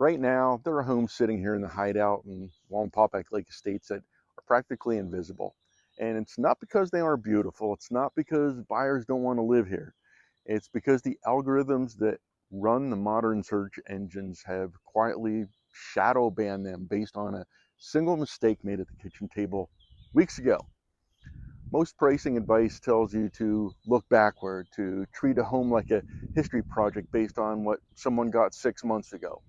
Right now, there are homes sitting here in the Hideout and Wallenpaupack Lake Estates that are practically invisible. And it's not because they aren't beautiful. It's not because buyers don't want to live here. It's because the algorithms that run the modern search engines have quietly shadow banned them based on a single mistake made at the kitchen table weeks ago. Most pricing advice tells you to look backward, to treat a home like a history project based on what someone got 6 months ago.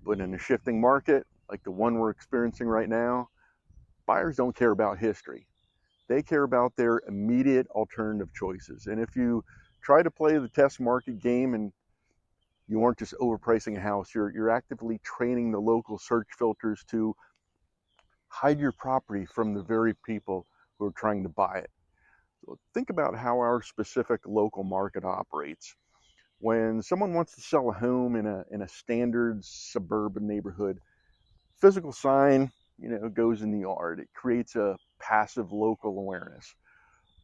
But in a shifting market like the one we're experiencing right now, buyers don't care about history. They care about their immediate alternative choices. And if you try to play the test market game and you aren't just overpricing a house, you're actively training the local search filters to hide your property from the very people who are trying to buy it. So think about how our specific local market operates. When someone wants to sell a home in a standard suburban neighborhood, physical sign, goes in the yard. It creates a passive local awareness.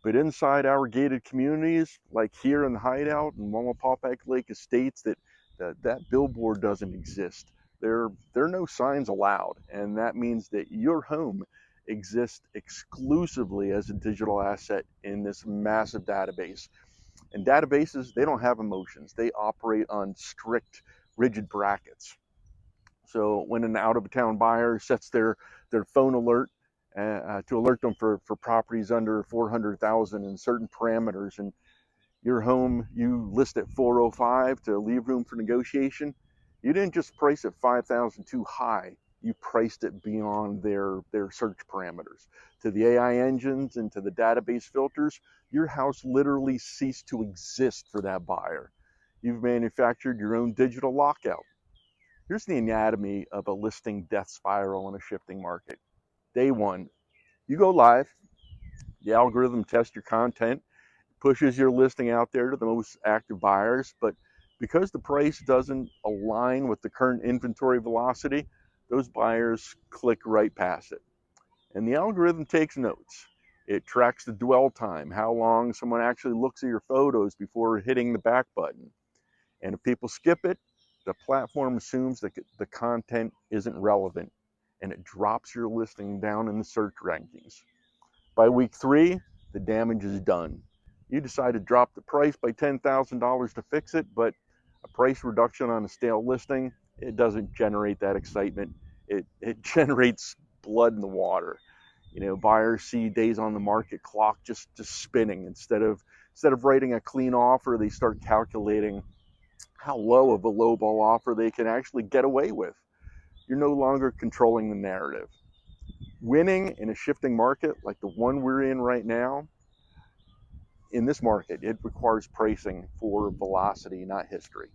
But inside our gated communities, like here in the Hideout and Wallenpaupack Lake Estates, that billboard doesn't exist. There are no signs allowed, and that means that your home exists exclusively as a digital asset in this massive database. And databases, they don't have emotions. They operate on strict, rigid brackets. So when an out-of-town buyer sets their phone alert to alert them for properties under 400,000 and certain parameters, and your home you list at 405 to leave room for negotiation, you didn't just price it 5,000 too high. You priced it beyond their search parameters. To the AI engines and to the database filters, your house literally ceased to exist for that buyer. You've manufactured your own digital lockout. Here's the anatomy of a listing death spiral in a shifting market. Day one, you go live. The algorithm tests your content, pushes your listing out there to the most active buyers, but because the price doesn't align with the current inventory velocity, those buyers click right past it. And the algorithm takes notes. It tracks the dwell time, how long someone actually looks at your photos before hitting the back button. And if people skip it, the platform assumes that the content isn't relevant, and it drops your listing down in the search rankings. By week 3, the damage is done. You decide to drop the price by $10,000 to fix it, but a price reduction on a stale listing, it doesn't generate that excitement. It generates blood in the water. Buyers see days on the market clock just spinning. Instead of writing a clean offer, they start calculating how low of a lowball offer they can actually get away with. You're no longer controlling the narrative. Winning in a shifting market like the one we're in right now, in this market, it requires pricing for velocity, not history.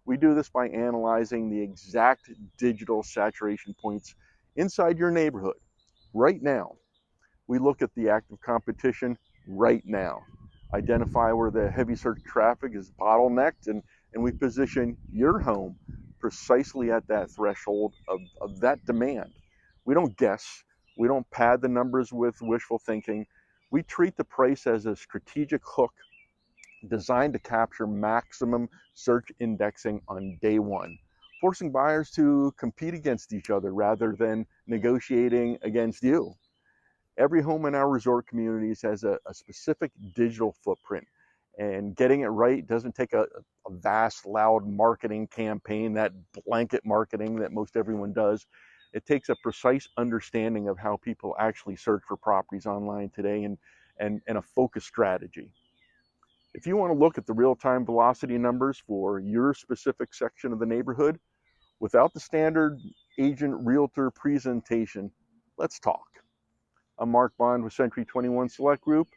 We do this by analyzing the exact digital saturation points inside your neighborhood right now. We look at the active competition right now, identify where the heavy search traffic is bottlenecked, and we position your home precisely at that threshold of that demand. We don't guess. We don't pad the numbers with wishful thinking. We treat the price as a strategic hook designed to capture maximum search indexing on day one, forcing buyers to compete against each other rather than negotiating against you. Every home in our resort communities has a specific digital footprint, and getting it right doesn't take a vast, loud marketing campaign, that blanket marketing that most everyone does. It takes a precise understanding of how people actually search for properties online today and a focused strategy. If you want to look at the real-time velocity numbers for your specific section of the neighborhood without the standard agent realtor presentation, let's talk. I'm Mark Bond with Century 21 Select Group,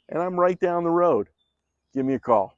and I'm right down the road. Give me a call.